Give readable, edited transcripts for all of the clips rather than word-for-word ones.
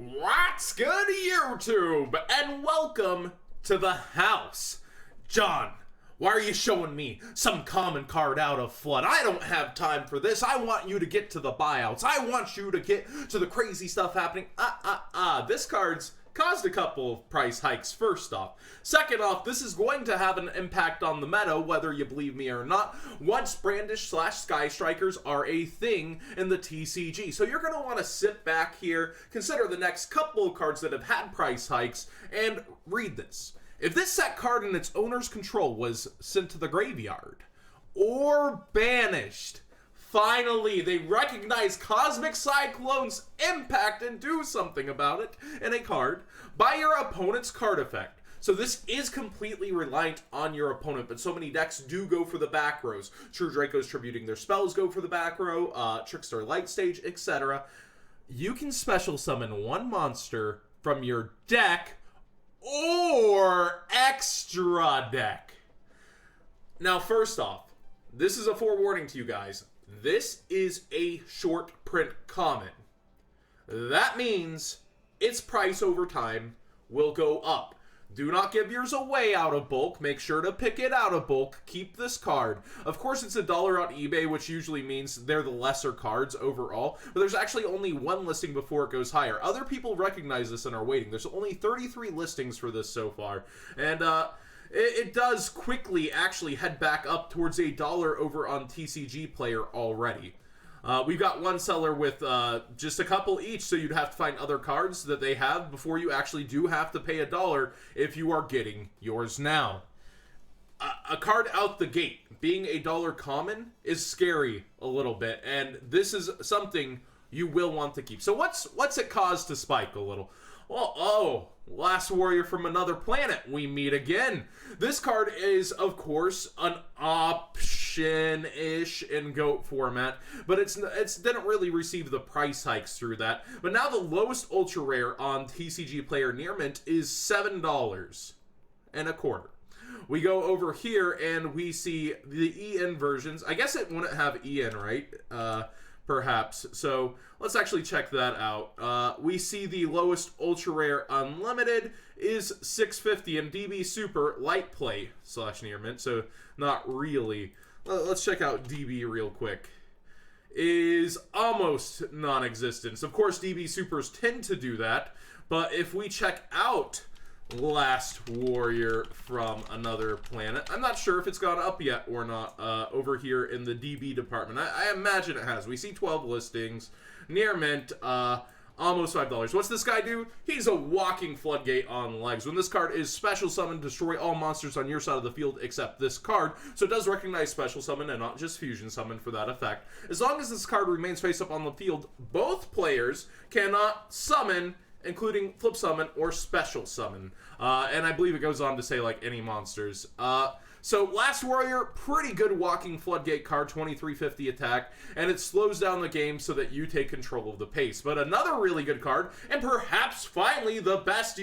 What's good, YouTube? And welcome to the house. John, why are you showing me some common card out of FLOD? I don't have time for this. I want you to get to the buyouts. I want you to get to the crazy stuff happening. This card's caused a couple of price hikes, first off. Second off, this is going to have an impact on the meta, whether you believe me or not, once Brandish / Sky Strikers are a thing in the TCG. So you're going to want to sit back here, consider the next couple of cards that have had price hikes, and read this. If this set card in its owner's control was sent to the graveyard, or banished, finally, they recognize Cosmic Cyclone's impact and do something about it in a card by your opponent's card effect. So this is completely reliant on your opponent, but so many decks do go for the back rows. True Dracos tributing their spells go for the back row, Trickster Light Stage, etc. You can special summon one monster from your deck or extra deck. Now, first off, this is a forewarning to you guys. This is a short print common. That means its price over time will go up. Do not give yours away out of bulk. Make sure to pick it out of bulk. Keep this card. Of course, it's $1 on eBay, which usually means they're the lesser cards overall. But there's actually only one listing before it goes higher. Other people recognize this and are waiting. There's only 33 listings for this so far. And, it does quickly actually head back up towards $1 over on TCG Player already. We've got one seller with just a couple each, so you'd have to find other cards that they have before you actually do have to pay $1 if you are getting yours now. A card out the gate being $1 common is scary a little bit, and this is something you will want to keep. So what's it caused to spike a little? Well, Last Warrior from Another Planet, we meet again. This card is, of course, an option-ish in GOAT format, but it's didn't really receive the price hikes through that. But now the lowest ultra rare on TCG Player Near Mint is $7.25. We go over here and we see the EN versions. I guess it wouldn't have EN, right? Perhaps. So let's actually check that out. We see the lowest ultra rare unlimited is $6.50 and DB Super light play / near mint. So not really. Let's check out DB real quick. Is almost non-existent. Of course, DB Supers tend to do that. But if we check out Last Warrior from Another Planet, I'm not sure if it's gone up yet or not over here in the DB department. I imagine it has. We see 12 listings. Near mint, almost $5. What's this guy do? He's a walking floodgate on legs. When this card is special summoned, destroy all monsters on your side of the field except this card. So it does recognize special summon and not just fusion summon for that effect. As long as this card remains face up on the field, both players cannot summon, including flip summon or special summon. And I believe it goes on to say, like, any monsters. So Last Warrior, pretty good walking floodgate card, 2350 attack, and it slows down the game so that you take control of the pace. But another really good card, and perhaps finally the best,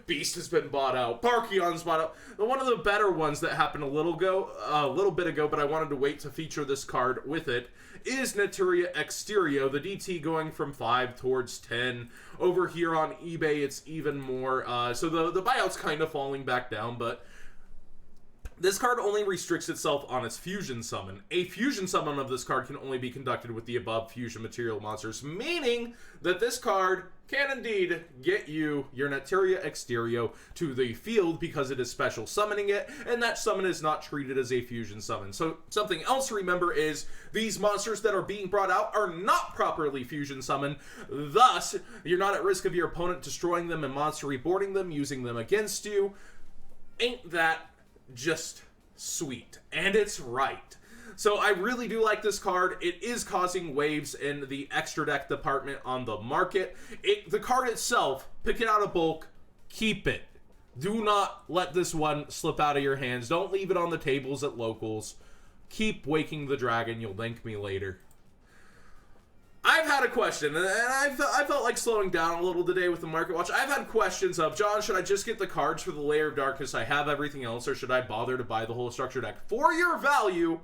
Beast has been bought out, Parkion's bought out. One of the better ones that happened a little bit ago, but I wanted to wait to feature this card with it, is Naturia Exterio, the DT going from 5 towards 10. Over here on eBay, it's even more. So the buyout's kind of falling back down, but this card only restricts itself on its fusion summon. A fusion summon of this card can only be conducted with the above fusion material monsters, meaning that this card can indeed get you your Naturia Exterio to the field because it is special summoning it, and that summon is not treated as a fusion summon. So something else to remember is these monsters that are being brought out are not properly fusion summoned, thus you're not at risk of your opponent destroying them and monster reborning them, using them against you. Ain't that just sweet? And it's right. So I really do like this card. It is causing waves in the extra deck department on the market. The card itself, pick it out of bulk, keep it. Do not let this one slip out of your hands. Don't leave it on the tables at locals. Keep waking the dragon. You'll thank me later. I've had a question, and I felt like slowing down a little today with the Market Watch. I've had questions of, John, should I just get the cards for the Layer of Darkness? I have everything else, or should I bother to buy the whole structure deck? For your value,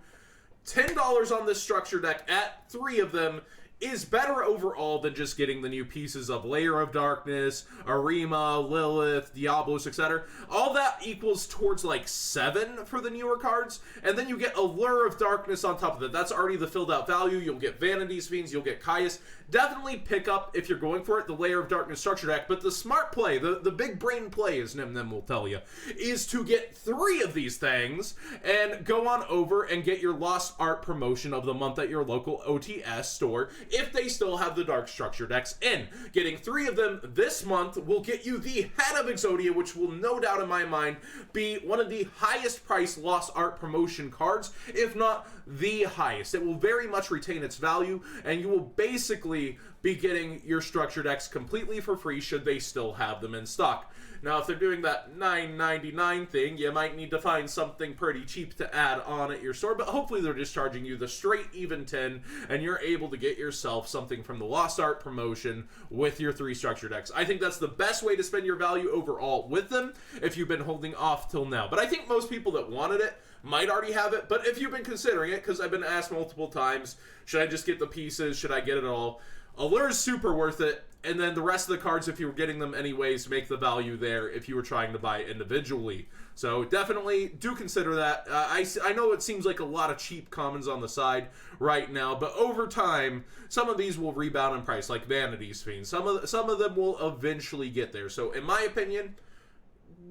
$10 on this structure deck at 3 of them is better overall than just getting the new pieces of Layer of Darkness, Arima, Lilith, Diablos, etc. All that equals towards like 7 for the newer cards, and then you get Allure of Darkness on top of it. That's already the filled out value. You'll get Vanity's Fiends, you'll get Caius. Definitely pick up, if you're going for it, the Layer of Darkness structure deck, but the smart play, the big brain play, as Nim will tell you, is to get 3 of these things and go on over and get your Lost Art promotion of the month at your local OTS store, if they still have the Dark Structure decks in. Getting 3 of them this month will get you the Head of Exodia, which will no doubt in my mind be one of the highest priced Lost Art promotion cards, if not the highest. It will very much retain its value, and you will basically be getting your structure decks completely for free should they still have them in stock. Now, if they're doing that $9.99 thing, you might need to find something pretty cheap to add on at your store, but hopefully they're just charging you the straight even 10, and you're able to get yourself something from the Lost Art promotion with your 3 structure decks. I think that's the best way to spend your value overall with them if you've been holding off till now. But I think most people that wanted it might already have it, but if you've been considering it, because I've been asked multiple times, should I just get the pieces, should I get it all? Allure is super worth it, and then the rest of the cards, if you were getting them anyways, make the value there if you were trying to buy individually. So definitely do consider that. I know it seems like a lot of cheap commons on the side right now, but over time, some of these will rebound in price, like Vanity's Fiend. Some of them will eventually get there. So in my opinion,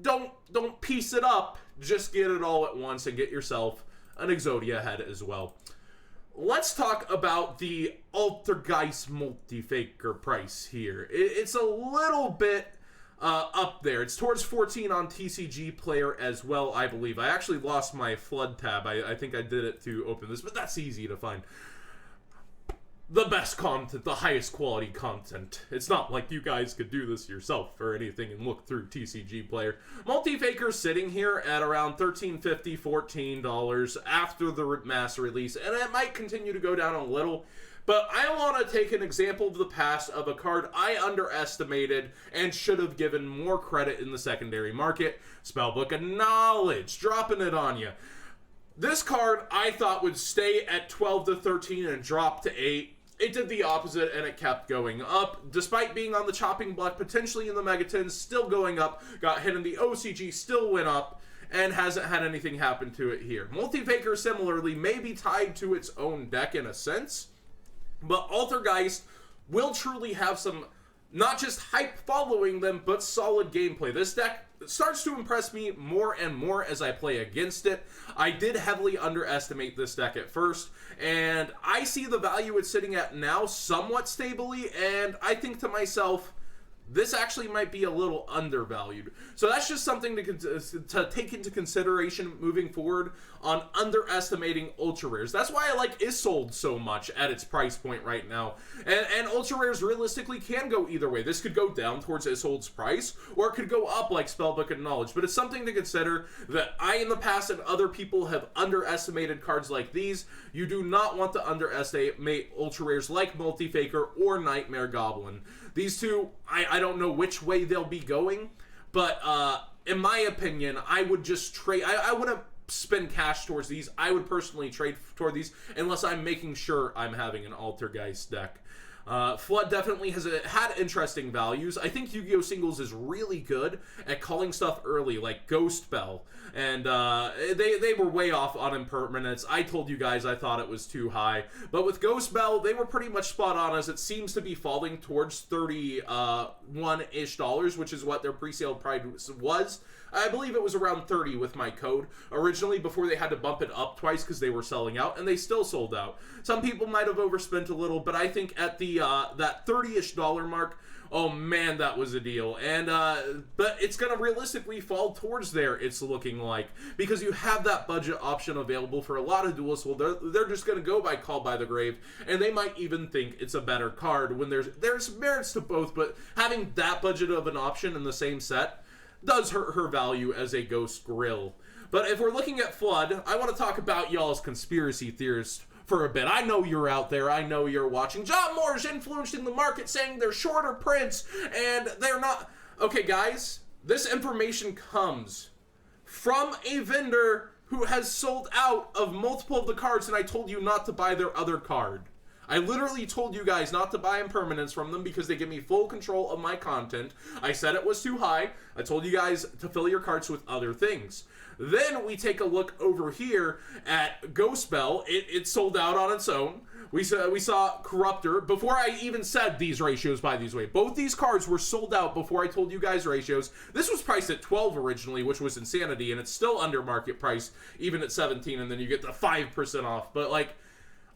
don't piece it up. Just get it all at once and get yourself an Exodia head as well. Let's talk about the Altergeist Multi-Faker price here. It's a little bit up there. It's towards 14 on TCG Player as well, I believe. I actually lost my FLOD tab. I think I did it to open this, but that's easy to find. The best content, the highest quality content. It's not like you guys could do this yourself or anything and look through TCG Player. Multi-Faker sitting here at around $13.50, $14 after the mass release, and it might continue to go down a little. But I want to take an example of the past of a card I underestimated and should have given more credit in the secondary market. Spellbook of Knowledge, dropping it on you. This card I thought would stay at 12 to 13 and drop to 8. It did the opposite, and it kept going up. Despite being on the chopping block, potentially in the Megatins, still going up. Got hit in the OCG, still went up, and hasn't had anything happen to it here. Multi-Faker, similarly, may be tied to its own deck in a sense, but Altergeist will truly have some, not just hype following them, but solid gameplay. This deck starts to impress me more and more as I play against it. I did heavily underestimate this deck at first, and I see the value it's sitting at now somewhat stably, and I think to myself, this actually might be a little undervalued. So that's just something to take into consideration moving forward on underestimating ultra rares. That's why I like Isolde so much at its price point right now. And ultra rares realistically can go either way. This could go down towards Isolde's price, or it could go up like Spellbook of Knowledge. But it's something to consider that I in the past and other people have underestimated cards like these. You do not want to underestimate ultra rares like Multi-Faker or Nightmare Goblin. These two, I don't know which way they'll be going, but in my opinion, I would just trade. I wouldn't spend cash towards these. I would personally trade toward these unless I'm making sure I'm having an Altergeist deck. FLOD definitely has had interesting values. I think Yu-Gi-Oh! Singles is really good at calling stuff early, like Ghost Bell. And they were way off on impermanence. I told you guys I thought it was too high. But with Ghost Bell, they were pretty much spot on, as it seems to be falling towards $31-ish, which is what their pre-sale price was. I believe it was around 30 with my code originally, before they had to bump it up twice because they were selling out, and they still sold out. Some people might have overspent a little, but I think at the that 30-ish dollar mark, oh man, that was a deal. And but it's gonna realistically fall towards there, it's looking like, because you have that budget option available for a lot of duelists. Well, they're just gonna go by Call by the Grave, and they might even think it's a better card when there's merits to both, but having that budget of an option in the same set does hurt her value as a Ghost Grill. But if we're looking at FLOD, I want to talk about y'all's conspiracy theorists for a bit. I know you're out there. I know you're watching. John Moore's influencing the market, saying they're shorter prints, and they're not. Okay, guys, this information comes from a vendor who has sold out of multiple of the cards, and I told you not to buy their other card. I literally told you guys not to buy impermanents from them because they give me full control of my content. I said it was too high. I told you guys to fill your carts with other things. Then we take a look over here at Ghost Bell. It sold out on its own. We saw Corruptor. Before I even said these ratios, by these way, both these cards were sold out before I told you guys ratios. This was priced at 12 originally, which was insanity, and it's still under market price, even at 17, and then you get the 5% off. But, like,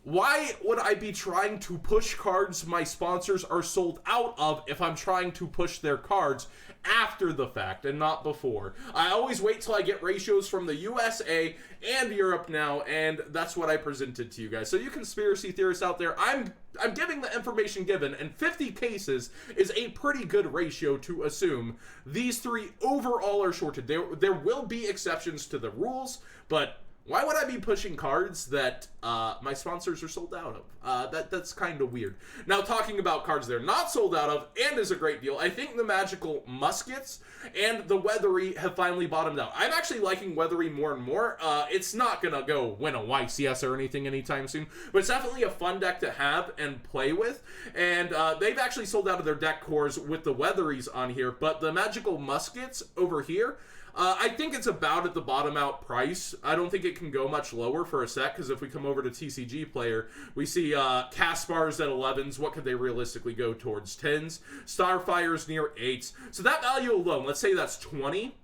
why would I be trying to push cards my sponsors are sold out of if I'm trying to push their cards after the fact and not before? I always wait till I get ratios from the USA and Europe now, and that's what I presented to you guys. So you conspiracy theorists out there, I'm giving the information given, and 50 cases is a pretty good ratio to assume these three overall are shorted. There will be exceptions to the rules, but why would I be pushing cards that my sponsors are sold out of? That's kind of weird. Now, talking about cards they're not sold out of and is a great deal, I think the Magical Muskets and the Weathery have finally bottomed out. I'm actually liking Weathery more and more. It's not going to go win a YCS or anything anytime soon, but it's definitely a fun deck to have and play with. And they've actually sold out of their deck cores with the Weatheries on here, but the Magical Muskets over here, I think it's about at the bottom out price. I don't think it can go much lower for a set, because if we come over to TCG Player, we see Caspars at 11s. What could they realistically go towards? 10s. Starfire's near 8s. So that value alone, let's say that's 20,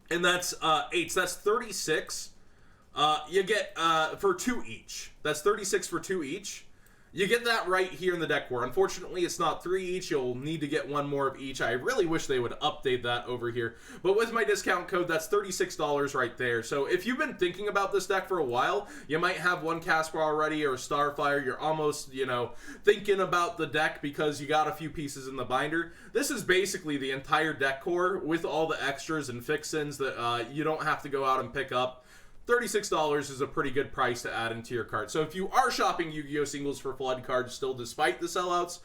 and that's 8s. That's 36. You get for 2 each. That's 36 for 2 each. You get that right here in the deck core. Unfortunately, it's not 3 each. You'll need to get 1 more of each. I really wish they would update that over here. But with my discount code, that's $36 right there. So if you've been thinking about this deck for a while, you might have 1 Caspar already or a Starfire. You're almost, thinking about the deck because you got a few pieces in the binder. This is basically the entire deck core with all the extras and fixins that you don't have to go out and pick up. $36 is a pretty good price to add into your cart. So if you are shopping Yu-Gi-Oh! Singles for FLOD cards still despite the sellouts,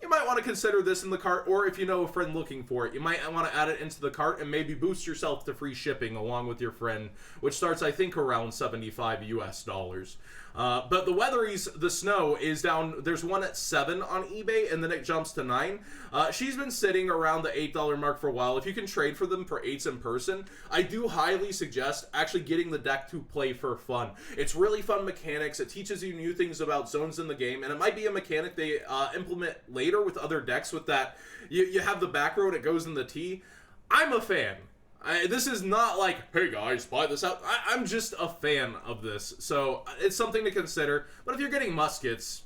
you might want to consider this in the cart, or if you know a friend looking for it, you might want to add it into the cart and maybe boost yourself to free shipping along with your friend, which starts, I think, around 75 US dollars. But the Weatheries, the Snow, is down. There's one at 7 on eBay, and then it jumps to 9. She's been sitting around the $8 mark for a while. If you can trade for them for 8s in person, I do highly suggest actually getting the deck to play for fun. It's really fun mechanics. It teaches you new things about zones in the game, and it might be a mechanic they implement later with other decks with that. You have the back row, it goes in the T. I'm a fan. This is not like, hey guys, buy this out. I'm just a fan of this. So it's something to consider. But if you're getting muskets,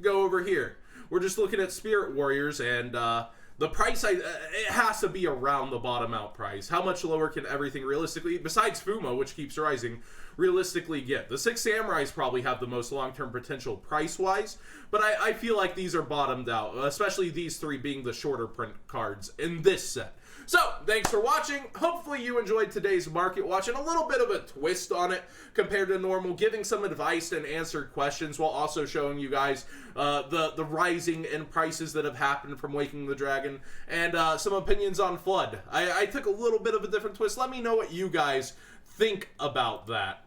go over here. We're just looking at Spirit Warriors, and the price, it has to be around the bottom out price. How much lower can everything realistically, besides Fuma, which keeps rising, realistically get? The 6 Samurais probably have the most long-term potential price-wise, but I feel like these are bottomed out, especially these 3 being the shorter print cards in this set. So, thanks for watching. Hopefully you enjoyed today's market watch and a little bit of a twist on it compared to normal, giving some advice and answered questions while also showing you guys the rising in prices that have happened from Waking the Dragon and some opinions on FLOD. I took a little bit of a different twist. Let me know what you guys think about that.